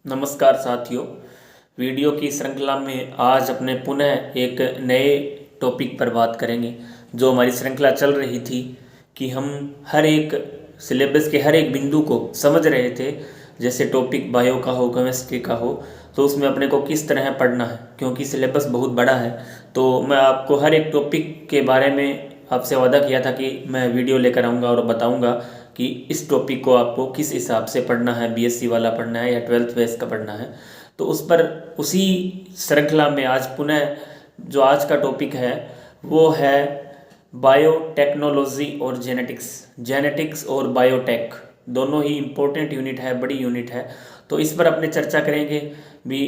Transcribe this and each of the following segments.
नमस्कार साथियों। वीडियो की श्रृंखला में आज अपने पुनः एक नए टॉपिक पर बात करेंगे। जो हमारी श्रृंखला चल रही थी कि हम हर एक सिलेबस के हर एक बिंदु को समझ रहे थे, जैसे टॉपिक बायो का हो, केमिस्ट्री का हो, तो उसमें अपने को किस तरह पढ़ना है, क्योंकि सिलेबस बहुत बड़ा है। तो मैं आपको हर एक टॉपिक के बारे में आपसे वादा किया था कि मैं वीडियो लेकर आऊँगा और बताऊँगा कि इस टॉपिक को आपको किस हिसाब से पढ़ना है, बीएससी वाला पढ़ना है या 12th बेस का पढ़ना है। तो उसी श्रृंखला में आज पुनः जो आज का टॉपिक है वो है बायोटेक्नोलॉजी और जेनेटिक्स और बायोटेक। दोनों ही इम्पोर्टेंट यूनिट है, बड़ी यूनिट है। तो इस पर अपने चर्चा करेंगे भी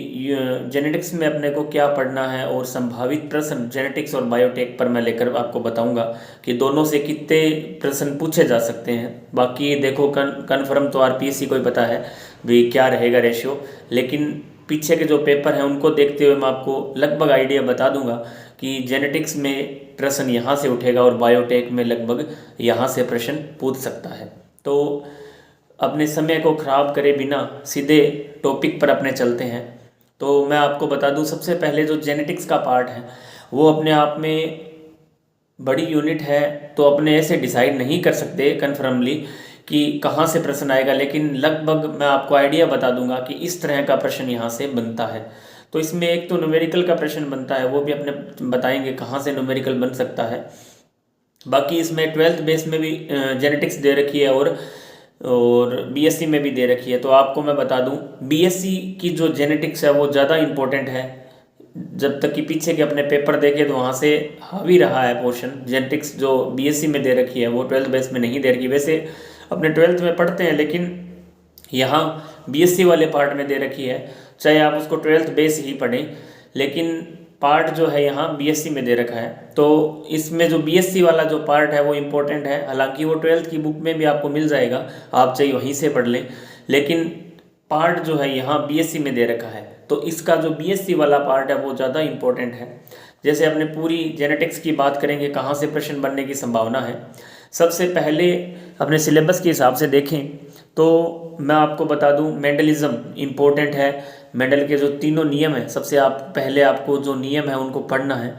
जेनेटिक्स में अपने को क्या पढ़ना है और संभावित प्रश्न जेनेटिक्स और बायोटेक पर मैं लेकर आपको बताऊंगा कि दोनों से कितने प्रश्न पूछे जा सकते हैं। बाकी देखो कन्फर्म तो आरपीएससी को ही पता है भी क्या रहेगा रेशियो, लेकिन पीछे के जो पेपर हैं उनको देखते हुए मैं आपको लगभग आइडिया बता दूंगा कि जेनेटिक्स में प्रश्न यहाँ से उठेगा और बायोटेक में लगभग यहाँ से प्रश्न पूछ सकता है। तो अपने समय को ख़राब करे बिना सीधे टॉपिक पर अपने चलते हैं। तो मैं आपको बता दूं, सबसे पहले जो जेनेटिक्स का पार्ट है वो अपने आप में बड़ी यूनिट है, तो अपने ऐसे डिसाइड नहीं कर सकते कन्फर्मली कि कहाँ से प्रश्न आएगा, लेकिन लगभग मैं आपको आइडिया बता दूंगा कि इस तरह का प्रश्न यहाँ से बनता है। तो इसमें एक तो न्यूमेरिकल का प्रश्न बनता है, वो भी अपने बताएंगे कहाँ से न्यूमेरिकल बन सकता है। बाकी इसमें 12th बेस में भी जेनेटिक्स दे रखी है और बीएससी में भी दे रखी है। तो आपको मैं बता दूं, बीएससी की जो जेनेटिक्स है वो ज़्यादा इम्पोर्टेंट है। जब तक कि पीछे के अपने पेपर देखे तो वहाँ से हावी रहा है पोर्शन। जेनेटिक्स जो बीएससी में दे रखी है वो 12th बेस में नहीं दे रखी। वैसे अपने 12th में पढ़ते हैं, लेकिन यहाँ बीएससी वाले पार्ट में दे रखी है, चाहे आप उसको 12th बेस ही पढ़ें, लेकिन पार्ट जो है यहाँ बीएससी में दे रखा है। तो इसमें जो बीएससी वाला जो पार्ट है वो इम्पोर्टेंट है। हालांकि वो 12th की बुक में भी आपको मिल जाएगा, आप चाहिए वहीं से पढ़ लें, लेकिन पार्ट जो है यहाँ बीएससी में दे रखा है। तो इसका जो बीएससी वाला पार्ट है वो ज़्यादा इम्पोर्टेंट है। जैसे अपने पूरी जेनेटिक्स की बात करेंगे, कहाँ से प्रश्न बनने की संभावना है। सबसे पहले अपने सिलेबस के हिसाब से देखें तो मैं आपको बता दूं, मेंडलिज्म इम्पोर्टेंट है। मेंडल के जो तीनों नियम हैं, सबसे पहले आपको जो नियम है उनको पढ़ना है,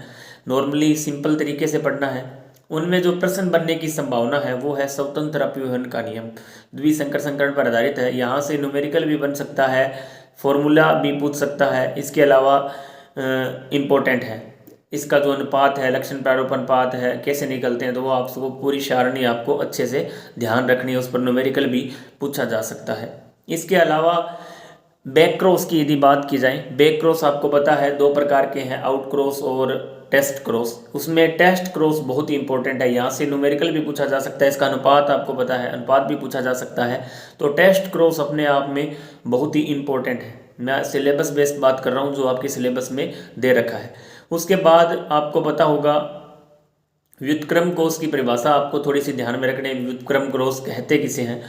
नॉर्मली सिंपल तरीके से पढ़ना है। उनमें जो प्रश्न बनने की संभावना है वो है स्वतंत्र अपव्यूहन का नियम, द्विसंकर संकरण पर आधारित है। यहाँ से न्यूमेरिकल भी बन सकता है, फॉर्मूला भी पूछ सकता है। इसके अलावा इम्पोर्टेंट है इसका जो अनुपात है, लक्षण प्रारूप अनुपात है, कैसे निकलते हैं, तो वो आपको पूरी सारणी आपको अच्छे से ध्यान रखनी है। उस पर न्यूमेरिकल भी पूछा जा सकता है। इसके अलावा बैक क्रॉस की यदि बात की जाए, बैक क्रॉस आपको पता है दो प्रकार के हैं, आउट क्रॉस और टेस्ट क्रॉस। उसमें टेस्ट क्रॉस बहुत ही इंपॉर्टेंट है, यहाँ से न्यूमेरिकल भी पूछा जा सकता है। इसका अनुपात आपको पता है, अनुपात भी पूछा जा सकता है। तो टेस्ट क्रॉस अपने आप में बहुत ही इंपॉर्टेंट है। मैं सिलेबस बेस्ड बात कर रहा हूँ जो आपके सिलेबस में दे रखा है। उसके बाद आपको पता होगा व्युत्क्रम कोश की परिभाषा आपको थोड़ी सी ध्यान में रखनी, व्युत्क्रम कोश कहते किसे हैं।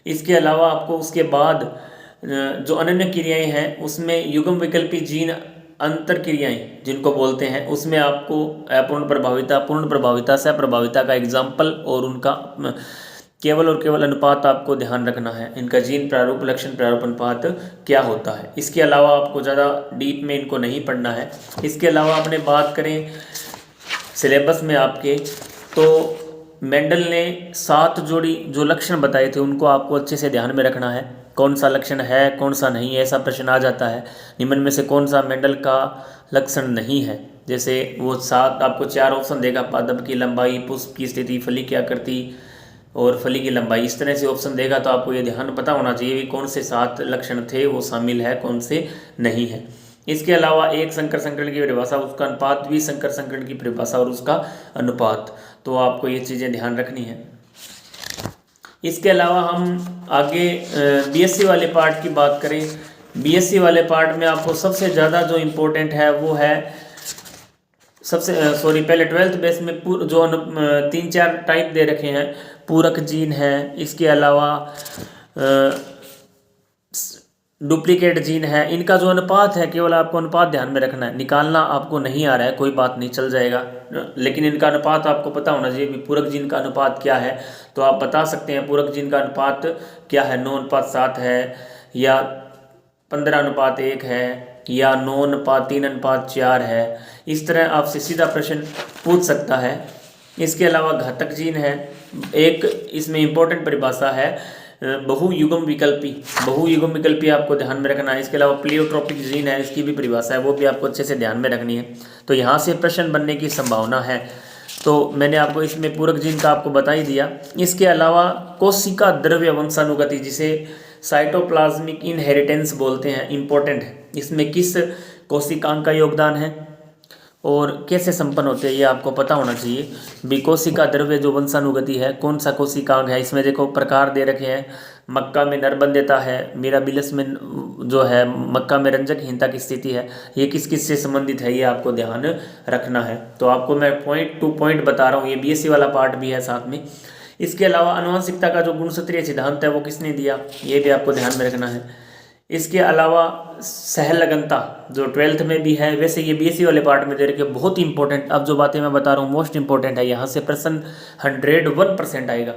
इसके अलावा आपको उसके बाद जो अनन्य क्रियाएं हैं उसमें युग्म विकल्पी जीन अंतर क्रियाएं जिनको बोलते हैं, उसमें आपको अपूर्ण प्रभाविता, पूर्ण प्रभाविता, सप्रभाविता का एग्जाम्पल और उनका केवल और केवल अनुपात आपको ध्यान रखना है। इनका जीन प्रारूप, लक्षण प्रारूप अनुपात क्या होता है। इसके अलावा आपको ज़्यादा डीप में इनको नहीं पढ़ना है। इसके अलावा अपने बात करें सिलेबस में आपके, तो मेंडल ने 7 जोड़ी जो लक्षण बताए थे उनको आपको अच्छे से ध्यान में रखना है। कौन सा लक्षण है, कौन सा नहीं है, ऐसा प्रश्न आ जाता है। निम्न में से कौन सा मेंडल का लक्षण नहीं है। जैसे वो 7 आपको 4 ऑप्शन देगा, पादप की लंबाई, पुष्प की स्थिति, फली की आकृति और फली की लंबाई, इस तरह से ऑप्शन देगा। तो आपको ये ध्यान पता होना चाहिए कि कौन से 7 लक्षण थे वो शामिल है, कौन से नहीं है। इसके अलावा एक संकर संकरण की परिभाषा, उसका अनुपात, द्विसंकर संकरण की परिभाषा और उसका अनुपात, तो आपको ये चीज़ें ध्यान रखनी है। इसके अलावा हम आगे बीएससी वाले पार्ट की बात करें। बीएससी वाले पार्ट में आपको सबसे ज़्यादा जो इम्पोर्टेंट है वो है पहले 12th बेस में जो 3-4 टाइप दे रखे हैं, पूरक जीन है, इसके अलावा डुप्लीकेट जीन है। इनका जो अनुपात है केवल आपको अनुपात ध्यान में रखना है, निकालना आपको नहीं आ रहा है कोई बात नहीं, चल जाएगा, लेकिन इनका अनुपात आपको पता होना चाहिए कि पूरक जीन का अनुपात क्या है। तो आप बता सकते हैं पूरक जीन का अनुपात क्या है, 9:7 है या 15:1 है या 9:3:4 है। इस तरह आपसे सीधा प्रश्न पूछ सकता है। इसके अलावा घातक जीन है एक, इसमें इम्पोर्टेंट परिभाषा है बहुयुग्म विकल्पी आपको ध्यान में रखना है। इसके अलावा प्लियोट्रोपिक जीन है, इसकी भी परिभाषा है, वो भी आपको अच्छे से ध्यान में रखनी है। तो यहाँ से प्रश्न बनने की संभावना है। तो मैंने आपको इसमें पूरक जीन का आपको बता ही दिया। इसके अलावा कोशिका द्रव्य वंशानुगति, जिसे साइटोप्लाज्मिक इनहेरिटेंस बोलते हैं, इम्पोर्टेंट है। इसमें किस कोशिकांग का योगदान है और कैसे संपन्न होते हैं ये आपको पता होना चाहिए। भी कोशिका द्रव्य जो वंशानुगति है, कौन सा कोशिकांग है, इसमें देखो प्रकार दे रखे हैं। मक्का में नरबंध्यता है, मिराबिलस में जो है मक्का में रंजकहीनता की स्थिति है। ये किस किस से संबंधित है ये आपको ध्यान रखना है। तो आपको मैं पॉइंट टू पॉइंट बता रहा हूँ, ये बीएससी वाला पार्ट भी है साथ में। इसके अलावा आनुवंशिकता का जो गुणसूत्रीय सिद्धांत है वो किसने दिया, ये भी आपको ध्यान में रखना है। इसके अलावा सहलगनता जो 12th में भी है, वैसे ये बीएससी वाले पार्ट में दे रखे, बहुत इंपॉर्टेंट। अब जो बातें मैं बता रहा हूँ मोस्ट इंपॉर्टेंट है, यहाँ से प्रश्न 101% आएगा।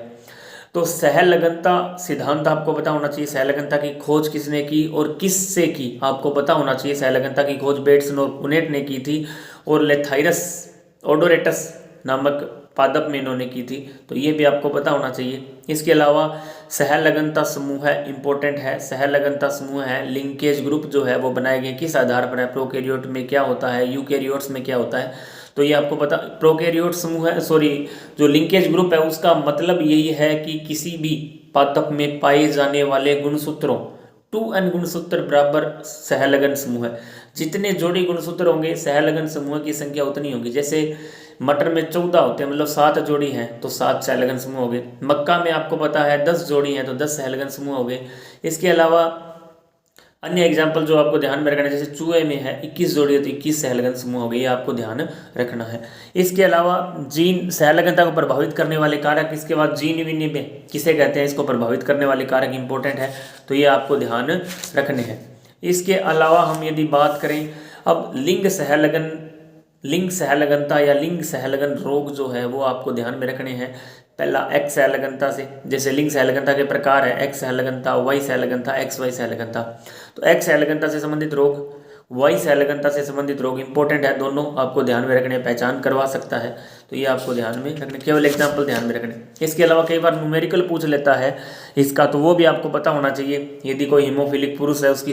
तो सहलगनता सिद्धांत आपको पता होना चाहिए। सहलगनता की खोज किसने की और किससे की आपको पता होना चाहिए। सहलगनता की खोज बेट्सन और पुनेट ने की थी और लेथाइरस ओडोरेटस नामक पादप में इन्होंने की थी। तो ये भी आपको पता होना चाहिए। इसके अलावा सहलगनता समूह है, इंपॉर्टेंट है। सहलगनता समूह है, लिंकेज ग्रुप जो है वो बनाए गए किस आधार पर है, प्रोकैरियोट में क्या होता है, यूकैरियोट्स में क्या होता है। तो ये आपको पता, प्रोकैरियोट समूह है, सॉरी जो लिंकेज ग्रुप है उसका मतलब यही है कि किसी भी पादप में पाए जाने वाले गुणसूत्रों 2n गुणसूत्र बराबर सहलगन समूह है। जितने जोड़ी गुणसूत्र होंगे सहलगन समूह की संख्या उतनी होगी। जैसे मटर में 14 होते हैं, मतलब 7 जोड़ी हैं तो 7 सहलगन समूह हो गए। मक्का में आपको पता है 10 जोड़ी हैं तो 10 सहलगन समूह हो गए। इसके अलावा अन्य एग्जाम्पल जो आपको ध्यान में रखना है, जैसे चूहे में है 21 जोड़ी है तो 21 सहलगन समूह हो गए, ये आपको ध्यान रखना है। इसके अलावा जीन सहलगनता को प्रभावित करने वाले कारक, इसके बाद जीन विनिमय किसे कहते हैं, इसको प्रभावित करने वाले कारक इंपॉर्टेंट है, तो ये आपको ध्यान रखने हैं। इसके अलावा हम यदि बात करें अब लिंग सहलगनता या लिंग सहलगन रोग जो है वो आपको ध्यान में रखने हैं। पहला एक्स सहलगनता से, जैसे लिंग सहलगनता के प्रकार है एक्स सहलगनता, वाई सहलगनता, एक्स वाई सहलगनता। तो एक्स सहलगनता से संबंधित रोग, वाई सहलगनता से संबंधित रोग इंपॉर्टेंट है, दोनों आपको ध्यान में रखने, पहचान करवा सकता है। तो ये आपको ध्यान में रखने, केवल एग्जाम्पल ध्यान में रखने। इसके अलावा कई बार न्यूमेरिकल पूछ लेता है इसका, तो वो भी आपको पता होना चाहिए। यदि कोई हीमोफिलिक पुरुष है, उसकी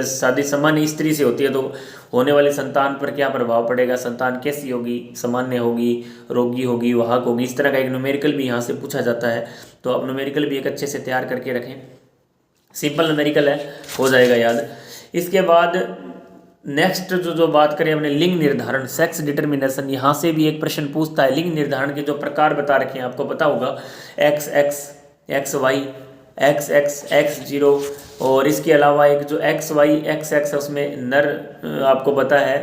शादी सामान्य स्त्री से होती है, तो होने वाली संतान पर क्या प्रभाव पड़ेगा, संतान कैसी होगी, सामान्य होगी, रोगी होगी, वाहक होगी, इस तरह का एक न्यूमेरिकल भी यहाँ से पूछा जाता है। तो आप न्यूमेरिकल भी एक अच्छे से तैयार करके रखें, सिंपल न्यूमेरिकल है, हो जाएगा याद। इसके बाद नेक्स्ट जो बात करें अपने लिंग निर्धारण, सेक्स डिटर्मिनेशन, यहाँ से भी एक प्रश्न पूछता है। लिंग निर्धारण के जो प्रकार बता रखे हैं आपको पता होगा, X X, X Y, X X, X zero, और इसके अलावा एक जो एक्स वाई एक्स एक्स है उसमें नर आपको पता है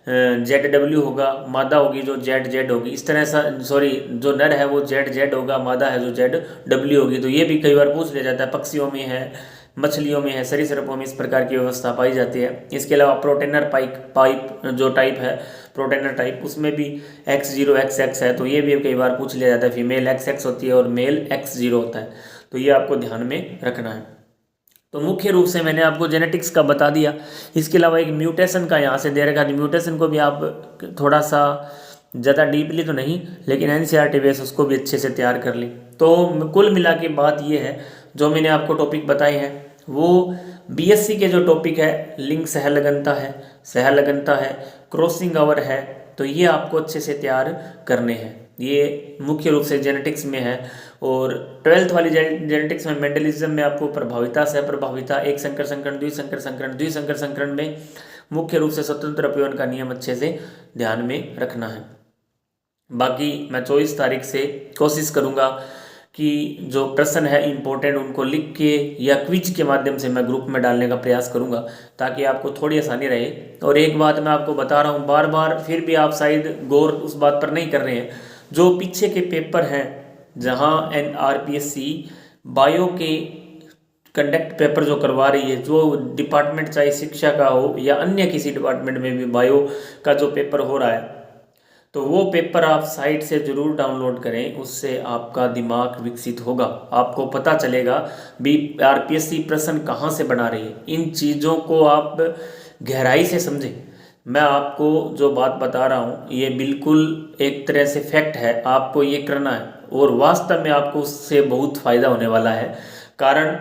जेड डब्ल्यू होगा, मादा होगी जो जेड जेड होगी। इस तरह सा, सॉरी जो नर है वो जेड जेड होगा, मादा है जो जेड डब्ल्यू होगी। तो ये भी कई बार पूछ लिया जाता है। पक्षियों में है, मछलियों में है, सरीसृपों में इस प्रकार की व्यवस्था पाई जाती है। इसके अलावा प्रोटेनर पाइप जो टाइप है, प्रोटेनर टाइप, उसमें भी X0 XX है। तो ये भी कई बार पूछ लिया जाता है। फीमेल XX होती है और मेल X0 होता है। तो ये आपको ध्यान में रखना है। तो मुख्य रूप से मैंने आपको जेनेटिक्स का बता दिया। इसके अलावा एक म्यूटेशन का यहाँ से दे रखा है। म्यूटेशन को भी आप थोड़ा सा ज़्यादा डीपली तो नहीं, लेकिन NCERT बेस उसको भी अच्छे से तैयार कर ली। तो कुल मिला के बात ये है, जो मैंने आपको टॉपिक बताए हैं वो बीएससी के जो टॉपिक है, लिंग सहलगनता है, क्रॉसिंग ओवर है, तो ये आपको अच्छे से तैयार करने हैं। ये मुख्य रूप से जेनेटिक्स में है। और 12th वाली जेनेटिक्स में मेंडलिज्म में आपको प्रभाविता, सहप्रभाविता, एक संकर संकरण, द्विसंकर संकरण, द्विसंकर संकरण में मुख्य रूप से स्वतंत्र अपीवन का नियम अच्छे से ध्यान में रखना है। बाकी मैं 24 तारीख से कोशिश करूँगा कि जो प्रश्न है इम्पोर्टेंट उनको लिख के या क्विज के माध्यम से मैं ग्रुप में डालने का प्रयास करूंगा, ताकि आपको थोड़ी आसानी रहे। और एक बात मैं आपको बता रहा हूँ बार बार, फिर भी आप शायद गौर उस बात पर नहीं कर रहे हैं, जो पीछे के पेपर हैं जहाँ NRPSC बायो के कंडक्ट पेपर जो करवा रही है, जो डिपार्टमेंट चाहे शिक्षा का हो या अन्य किसी डिपार्टमेंट में भी बायो का जो पेपर हो रहा है, तो वो पेपर आप साइट से ज़रूर डाउनलोड करें, उससे आपका दिमाग विकसित होगा, आपको पता चलेगा भी आरपीएससी प्रश्न कहाँ से बना रही है। इन चीज़ों को आप गहराई से समझें। मैं आपको जो बात बता रहा हूँ ये बिल्कुल एक तरह से फैक्ट है, आपको ये करना है और वास्तव में आपको उससे बहुत फ़ायदा होने वाला है। कारण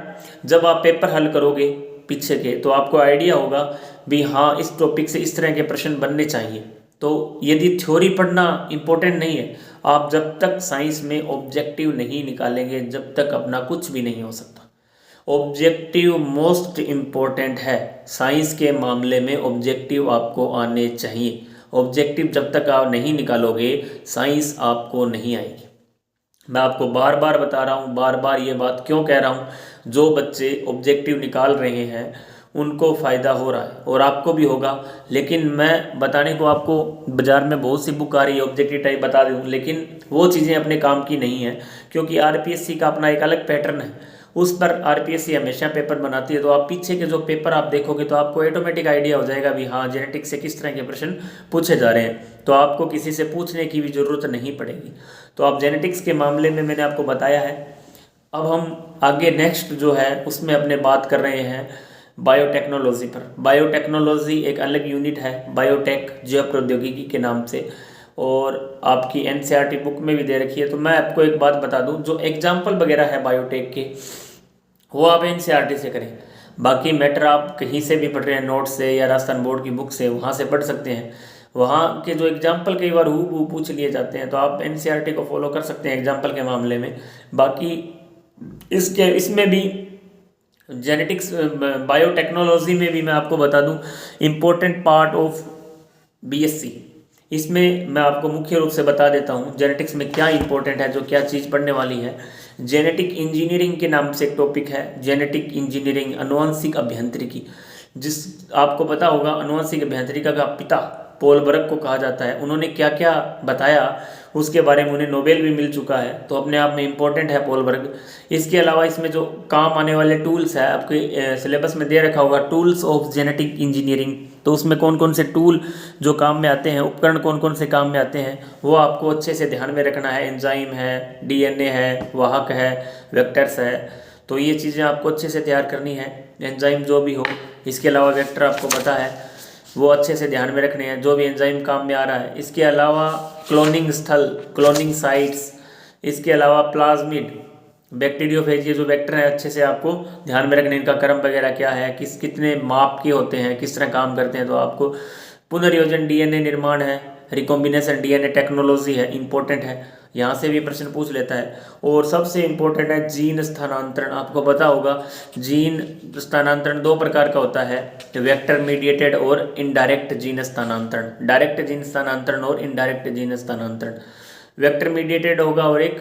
जब आप पेपर हल करोगे पीछे के तो आपको आइडिया होगा भी हाँ इस टॉपिक से इस तरह के प्रश्न बनने चाहिए। तो यदि थ्योरी पढ़ना इम्पोर्टेंट नहीं है, आप जब तक साइंस में ऑब्जेक्टिव नहीं निकालेंगे जब तक अपना कुछ भी नहीं हो सकता। ऑब्जेक्टिव मोस्ट इम्पोर्टेंट है, साइंस के मामले में ऑब्जेक्टिव आपको आने चाहिए। ऑब्जेक्टिव जब तक आप नहीं निकालोगे साइंस आपको नहीं आएगी। मैं आपको बार बार बता रहा हूँ, बार बार ये बात क्यों कह रहा हूँ, जो बच्चे ऑब्जेक्टिव निकाल रहे हैं उनको फ़ायदा हो रहा है और आपको भी होगा। लेकिन मैं बताने को आपको बाज़ार में बहुत सी बुक आ रही है ऑब्जेक्टिव टाइप बता दूँ, लेकिन वो चीज़ें अपने काम की नहीं है, क्योंकि आरपीएससी का अपना एक अलग पैटर्न है, उस पर आरपीएससी हमेशा पेपर बनाती है। तो आप पीछे के जो पेपर आप देखोगे तो आपको ऑटोमेटिक आइडिया हो जाएगा भी हाँ जेनेटिक्स से किस तरह के प्रश्न पूछे जा रहे हैं, तो आपको किसी से पूछने की भी ज़रूरत नहीं पड़ेगी। तो आप जेनेटिक्स के मामले में मैंने आपको बताया है। अब हम आगे नेक्स्ट जो है उसमें अपने बात कर रहे हैं बायोटेक्नोलॉजी पर। बायोटेक्नोलॉजी एक अलग यूनिट है, बायोटेक जैव प्रौद्योगिकी के नाम से, और आपकी एनसीईआरटी बुक में भी दे रखी है। तो मैं आपको एक बात बता दूं, जो एग्जाम्पल वगैरह है बायोटेक के वो आप एनसीईआरटी से करें, बाकी मैटर आप कहीं से भी पढ़ रहे हैं, नोट से या राजस्थान बोर्ड की बुक से, वहाँ से पढ़ सकते हैं। वहाँ के जो एग्जाम्पल कई बार हूबहू पूछ लिए जाते हैं, तो आप एनसीईआरटी को फॉलो कर सकते हैं एग्जाम्पल के मामले में। बाकी इसमें भी जेनेटिक्स बायोटेक्नोलॉजी में भी मैं आपको बता दूं इम्पोर्टेंट पार्ट ऑफ बीएससी, इसमें मैं आपको मुख्य रूप से बता देता हूं जेनेटिक्स में क्या इंपॉर्टेंट है, जो क्या चीज़ पढ़ने वाली है। जेनेटिक इंजीनियरिंग के नाम से एक टॉपिक है, जेनेटिक इंजीनियरिंग अनुवांशिक अभियांत्रिकी, जिस आपको पता होगा अनुवांशिक अभियांत्रिका का पिता पॉल बर्ग को कहा जाता है। उन्होंने क्या क्या बताया उसके बारे में उन्हें नोबेल भी मिल चुका है, तो अपने आप में इम्पोर्टेंट है पॉल बर्ग। इसके अलावा इसमें जो काम आने वाले टूल्स है आपके सिलेबस में दे रखा होगा, टूल्स ऑफ जेनेटिक इंजीनियरिंग, तो उसमें कौन कौन से टूल जो काम में आते हैं, उपकरण कौन कौन से काम में आते हैं, वो आपको अच्छे से ध्यान में रखना है। एंजाइम है, डीएनए है, वाहक है, वेक्टर्स है, तो ये चीज़ें आपको अच्छे से तैयार करनी है। एंजाइम जो भी हो, इसके अलावा वेक्टर आपको पता है, वो अच्छे से ध्यान में रखने हैं, जो भी एंजाइम काम में आ रहा है। इसके अलावा क्लोनिंग स्थल, क्लोनिंग साइट्स, इसके अलावा प्लाज्मिड, बैक्टीरियोफेज, ये जो वेक्टर है अच्छे से आपको ध्यान में रखने, इनका क्रम वगैरह क्या है, कितने माप के होते हैं, किस तरह काम करते हैं। तो आपको पुनर्योजन डीएनए निर्माण है, रिकॉम्बिनेशन डीएनए टेक्नोलॉजी है, इंपॉर्टेंट है, यहाँ से भी प्रश्न पूछ लेता है। और सबसे इम्पोर्टेंट है जीन स्थानांतरण। आपको पता होगा जीन स्थानांतरण दो प्रकार का होता है, वेक्टर मीडिएटेड और इनडायरेक्ट जीन स्थानांतरण। डायरेक्ट जीन स्थानांतरण और इनडायरेक्ट जीन स्थानांतरण, वेक्टर मीडिएटेड होगा और एक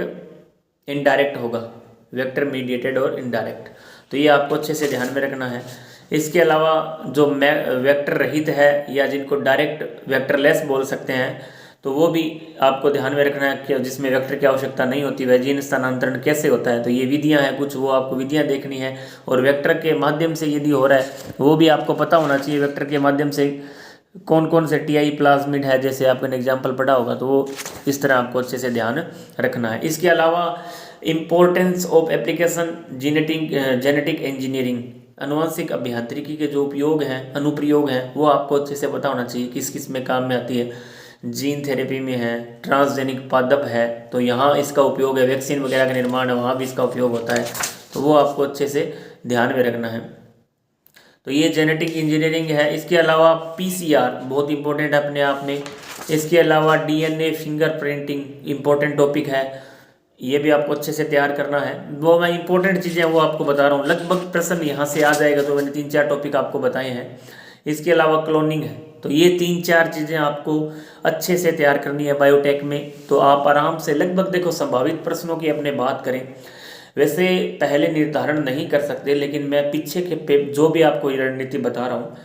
इनडायरेक्ट होगा, वेक्टर मीडिएटेड और इनडायरेक्ट, तो ये आपको अच्छे से ध्यान में रखना है। इसके अलावा जो वेक्टर रहित है या जिनको डायरेक्ट वेक्टरलेस बोल सकते हैं, तो वो भी आपको ध्यान में रखना है कि जिसमें वेक्टर की आवश्यकता नहीं होती, वह जीन स्थानांतरण कैसे होता है। तो ये विधियां हैं कुछ, वो आपको विधियां देखनी है, और वेक्टर के माध्यम से यदि हो रहा है वो भी आपको पता होना चाहिए। वेक्टर के माध्यम से कौन कौन से टीआई प्लाज्मिड है, जैसे आपने एग्जाम्पल पढ़ा होगा, तो वो इस तरह आपको अच्छे से ध्यान रखना है। इसके अलावा importance of application genetic engineering, अनुवांशिक अभियांत्रिकी के जो उपयोग हैं, अनुप्रयोग हैं, वो आपको अच्छे से पता होना चाहिए किस किस में काम में आती है। जीन थेरेपी में है, ट्रांसजेनिक पादप है, तो यहाँ इसका उपयोग है, वैक्सीन वगैरह का निर्माण है वहाँ भी इसका उपयोग होता है, तो वो आपको अच्छे से ध्यान में रखना है। तो ये जेनेटिक इंजीनियरिंग है। इसके अलावा पीसीआर बहुत इंपॉर्टेंट है अपने आप में। इसके अलावा डीएनए फिंगरप्रिंटिंग इंपॉर्टेंट टॉपिक है, ये भी आपको अच्छे से तैयार करना है। वो मैं इंपॉर्टेंट चीज़ें वो आपको बता रहा हूँ, लगभग प्रश्न यहाँ से आ जाएगा, तो मैंने 3-4 टॉपिक आपको बताए हैं। इसके अलावा क्लोनिंग है, तो ये 3-4 चीज़ें आपको अच्छे से तैयार करनी है बायोटेक में, तो आप आराम से लगभग देखो संभावित प्रश्नों की अपने बात करें, वैसे पहले निर्धारण नहीं कर सकते, लेकिन मैं पीछे के जो भी आपको रणनीति बता रहा हूँ,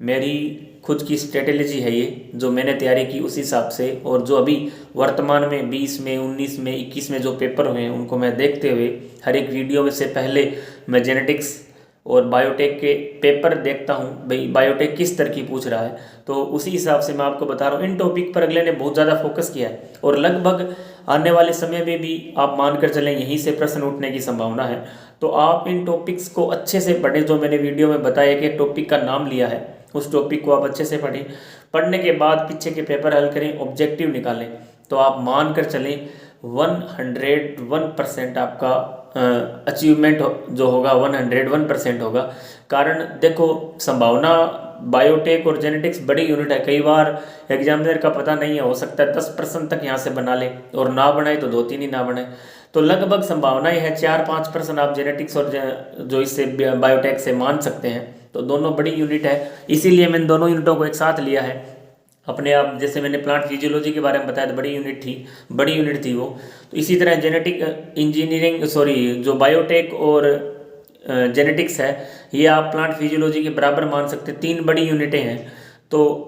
मेरी खुद की स्ट्रेटेजी है ये, जो मैंने तैयारी की उस हिसाब से, और जो अभी वर्तमान में 20 में, 19 में, 21 में जो पेपर हुए हैं उनको मैं देखते हुए हर एक वीडियो में से पहले मैं जेनेटिक्स और बायोटेक के पेपर देखता हूँ भाई बायोटेक किस तरह की पूछ रहा है, तो उसी हिसाब से मैं आपको बता रहा हूँ। इन टॉपिक पर अगले ने बहुत ज़्यादा फोकस किया है और लगभग आने वाले समय में भी आप मानकर चलें यहीं से प्रश्न उठने की संभावना है। तो आप इन टॉपिक्स को अच्छे से पढ़ें, जो मैंने वीडियो में बताया कि टॉपिक का नाम लिया है उस टॉपिक को आप अच्छे से पढ़ें। पढ़ने के बाद पीछे के पेपर हल करें, ऑब्जेक्टिव निकालें, तो आप मान कर चलें 101% आपका अचीवमेंट जो होगा 101% होगा। कारण देखो, संभावना बायोटेक और जेनेटिक्स बड़ी यूनिट है, कई बार एग्जामिनर का पता नहीं है, हो सकता है 10% तक यहाँ से बना ले और ना बनाए तो 2-3 ही ना बनाए। तो लगभग संभावनाएं है 4-5% आप जेनेटिक्स और जो इससे बायोटेक से मान सकते हैं। तो दोनों बड़ी यूनिट है, इसीलिए मैंने दोनों यूनिटों को एक साथ लिया है अपने आप। जैसे मैंने प्लांट फिजियोलॉजी के बारे में बताया तो बड़ी यूनिट थी वो। तो इसी तरह जेनेटिक इंजीनियरिंग जो बायोटेक और जेनेटिक्स है, ये आप प्लांट फिजियोलॉजी के बराबर मान सकते हैं, 3 बड़ी यूनिटें हैं। तो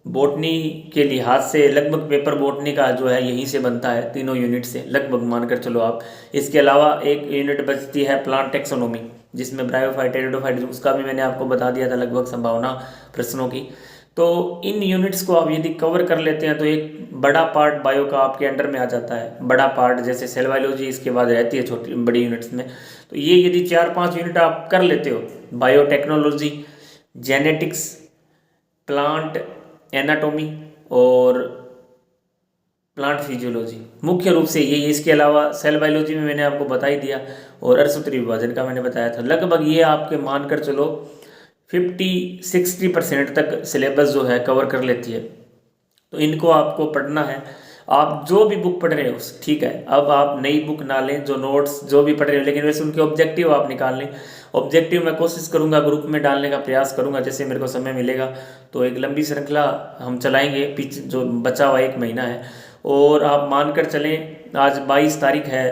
बॉटनी के लिहाज से लगभग पेपर बॉटनी का जो है यहीं से बनता है, तीनों यूनिट से लगभग मानकर चलो आप। इसके अलावा एक यूनिट बचती है प्लांट टेक्सोनोमी, जिसमें ब्रायोफाइट टेरिडोफाइट, उसका भी मैंने आपको बता दिया था लगभग संभावना प्रश्नों की। तो इन यूनिट्स को आप यदि कवर कर लेते हैं तो एक बड़ा पार्ट बायो का आपके अंडर में आ जाता है। बड़ा पार्ट जैसे सेल बायोलॉजी इसके बाद रहती है छोटी बड़ी यूनिट्स में। तो ये यदि 4-5 यूनिट आप कर लेते हो, बायोटेक्नोलॉजी, जेनेटिक्स, प्लांट एनाटॉमी और प्लांट फिजियोलॉजी, मुख्य रूप से ये। इसके अलावा सेल बायोलॉजी में मैंने आपको बता ही दिया और अर्धसूत्री विभाजन का मैंने बताया था। लगभग ये आपके मानकर चलो 50-60% तक सिलेबस जो है कवर कर लेती है। तो इनको आपको पढ़ना है। आप जो भी बुक पढ़ रहे हो ठीक है, अब आप नई बुक ना लें, जो नोट्स जो भी पढ़ रहे हो, लेकिन वैसे उनके ऑब्जेक्टिव आप निकाल लें। ऑब्जेक्टिव मैं कोशिश करूंगा ग्रुप में डालने का प्रयास करूंगा, जैसे मेरे को समय मिलेगा तो एक लंबी श्रृंखला हम चलाएंगे, पीछे जो बचा हुआ 1 महीना है। और आप मानकर चलें आज 22 तारीख है,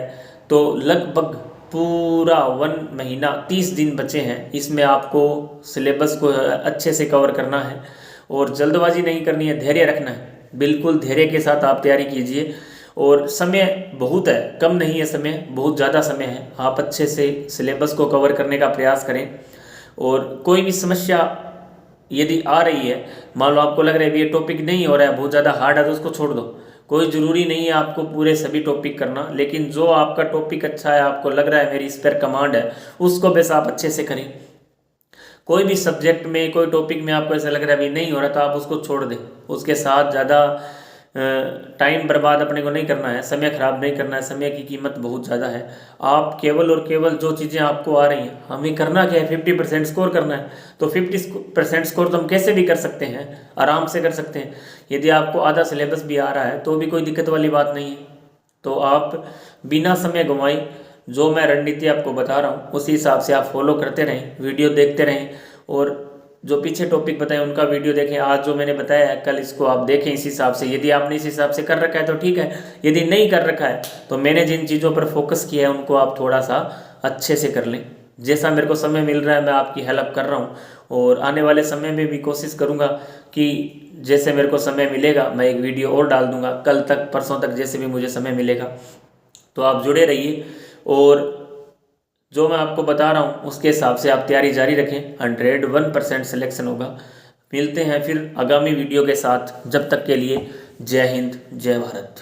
तो लगभग पूरा 1 महीना 30 दिन बचे हैं। इसमें आपको सिलेबस को अच्छे से कवर करना है और जल्दबाजी नहीं करनी है, धैर्य रखना है। बिल्कुल धैर्य के साथ आप तैयारी कीजिए। और समय बहुत है, कम नहीं है समय, बहुत ज़्यादा समय है। आप अच्छे से सिलेबस को कवर करने का प्रयास करें। और कोई भी समस्या यदि आ रही है, मान लो आपको लग रहा है ये टॉपिक नहीं हो रहा है, बहुत ज़्यादा हार्ड है, तो उसको छोड़ दो। कोई ज़रूरी नहीं है आपको पूरे सभी टॉपिक करना, लेकिन जो आपका टॉपिक अच्छा है, आपको लग रहा है मेरी इस पर कमांड है, उसको बस आप अच्छे से करें। कोई भी सब्जेक्ट में कोई टॉपिक में आपको ऐसा लग रहा है अभी नहीं हो रहा, तो आप उसको छोड़ दें। उसके साथ ज़्यादा टाइम बर्बाद अपने को नहीं करना है, समय खराब नहीं करना है, समय की कीमत बहुत ज़्यादा है। आप केवल और केवल जो चीज़ें आपको आ रही हैं, हमें करना क्या है, 50% स्कोर करना है। तो 50% स्कोर तो हम कैसे भी कर सकते हैं, आराम से कर सकते हैं। यदि आपको आधा सिलेबस भी आ रहा है तो भी कोई दिक्कत वाली बात नहीं है। तो आप बिना समय गंवाए जो मैं रणनीति आपको बता रहा हूँ उसी हिसाब से आप फॉलो करते रहें, वीडियो देखते रहें। और जो पीछे टॉपिक बताए उनका वीडियो देखें, आज जो मैंने बताया है कल इसको आप देखें इस हिसाब से। यदि आपने इस हिसाब से कर रखा है तो ठीक है, यदि नहीं कर रखा है तो मैंने जिन चीज़ों पर फोकस किया है उनको आप थोड़ा सा अच्छे से कर लें। जैसा मेरे को समय मिल रहा है मैं आपकी हेल्प कर रहा हूँ, और आने वाले समय में भी कोशिश करूँगा कि जैसे मेरे को समय मिलेगा मैं एक वीडियो और डाल दूँगा, कल तक परसों तक जैसे भी मुझे समय मिलेगा। तो आप जुड़े रहिए और जो मैं आपको बता रहा हूँ उसके हिसाब से आप तैयारी जारी रखें, 101% सिलेक्शन होगा। मिलते हैं फिर आगामी वीडियो के साथ, जब तक के लिए जय हिंद जय भारत।